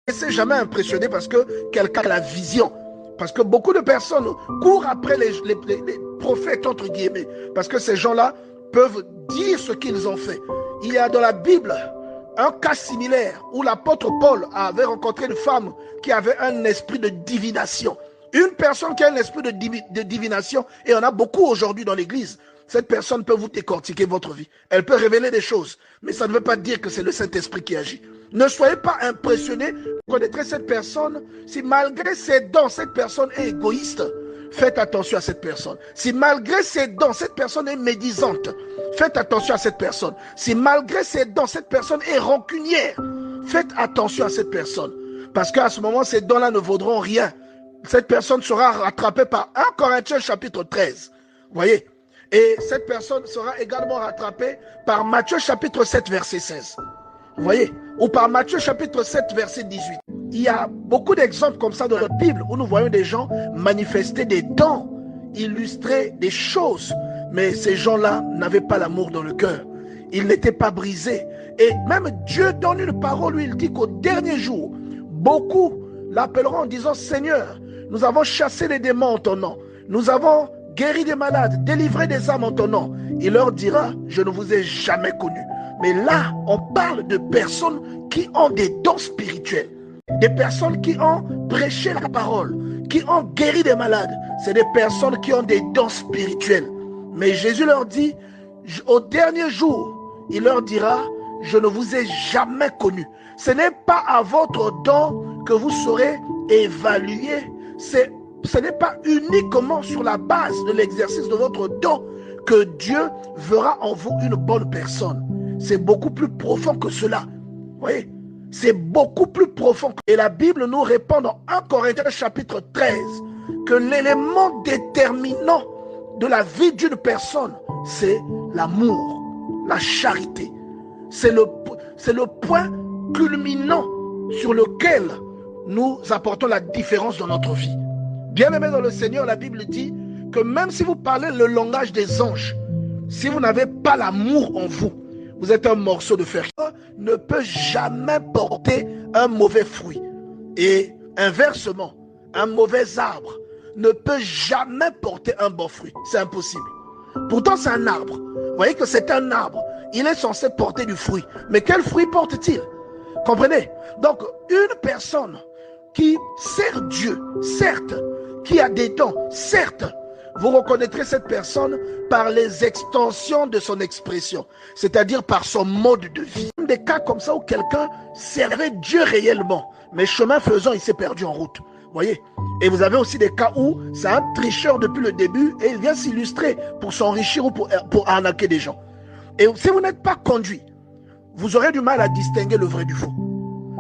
laissez jamais impressionner parce que quelqu'un a la vision. Parce que beaucoup de personnes courent après les prophètes, entre guillemets. Parce que ces gens-là peuvent dire ce qu'ils ont fait. Il y a dans la Bible un cas similaire où l'apôtre Paul avait rencontré une femme qui avait un esprit de divination. Une personne qui a un esprit de divination, et on a beaucoup aujourd'hui dans l'église. Cette personne peut vous décortiquer votre vie. Elle peut révéler des choses, mais ça ne veut pas dire que c'est le Saint-Esprit qui agit. Ne soyez pas impressionnés. Vous connaîtrez cette personne. Si malgré ses dons, cette personne est égoïste, faites attention à cette personne. Si malgré ses dons, cette personne est médisante, faites attention à cette personne. Si malgré ses dons, cette personne est rancunière, faites attention à cette personne. Parce qu'à ce moment, ces dons-là ne vaudront rien. Cette personne sera rattrapée par 1 Corinthiens chapitre 13. Vous voyez? Et cette personne sera également rattrapée par Matthieu chapitre 7 verset 16. Vous voyez? Ou par Matthieu chapitre 7 verset 18. Il y a beaucoup d'exemples comme ça dans la Bible où nous voyons des gens manifester des dons, illustrer des choses. Mais ces gens-là n'avaient pas l'amour dans le cœur. Ils n'étaient pas brisés. Et même Dieu donne une parole où il dit qu'au dernier jour, beaucoup l'appelleront en disant « Seigneur, nous avons chassé les démons en ton nom. Nous avons guéri des malades, délivré des âmes en ton nom. » Il leur dira « Je ne vous ai jamais connus. » Mais là, on parle de personnes qui ont des dons spirituels. Des personnes qui ont prêché la parole, qui ont guéri des malades. C'est des personnes qui ont des dons spirituels. Mais Jésus leur dit, au dernier jour, il leur dira, je ne vous ai jamais connus. Ce n'est pas à votre don que vous serez évalués. Ce n'est pas uniquement sur la base de l'exercice de votre don que Dieu verra en vous une bonne personne. C'est beaucoup plus profond que cela. Vous voyez? C'est beaucoup plus profond. Et la Bible nous répond dans 1 Corinthiens chapitre 13 que l'élément déterminant de la vie d'une personne, c'est l'amour, la charité. C'est le point culminant sur lequel nous apportons la différence dans notre vie. Bien-aimés dans le Seigneur, la Bible dit que même si vous parlez le langage des anges, si vous n'avez pas l'amour en vous, vous êtes un morceau de fer. Ne peut jamais porter un mauvais fruit. Et inversement, un mauvais arbre ne peut jamais porter un bon fruit. C'est impossible. Pourtant, c'est un arbre. Vous voyez que c'est un arbre. Il est censé porter du fruit. Mais quel fruit porte-t-il? Comprenez? Donc, une personne qui sert Dieu, certes, qui a des dons, certes, vous reconnaîtrez cette personne par les extensions de son expression, c'est-à-dire par son mode de vie. Des cas comme ça où quelqu'un servait Dieu réellement, mais chemin faisant, il s'est perdu en route. Voyez? Et vous avez aussi des cas où c'est un tricheur depuis le début et il vient s'illustrer pour s'enrichir ou pour arnaquer des gens. Et si vous n'êtes pas conduit, vous aurez du mal à distinguer le vrai du faux.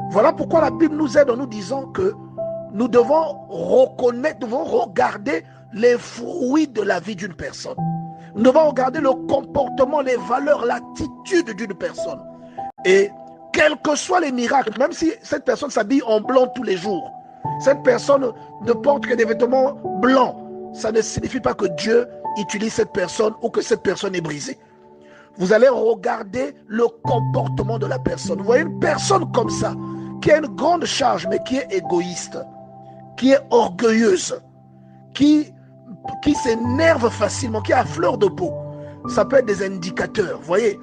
Voilà pourquoi la Bible nous aide en nous disant que nous devons reconnaître, devons regarder les fruits de la vie d'une personne. Nous devons regarder le comportement, les valeurs, l'attitude d'une personne. Et quels que soient les miracles, même si cette personne s'habille en blanc tous les jours, cette personne ne porte que des vêtements blancs, ça ne signifie pas que Dieu utilise cette personne ou que cette personne est brisée. Vous allez regarder le comportement de la personne. Vous voyez une personne comme ça, qui a une grande charge, mais qui est égoïste, qui est orgueilleuse, qui s'énerve facilement, qui a à fleur de peau. Ça peut être des indicateurs, vous voyez.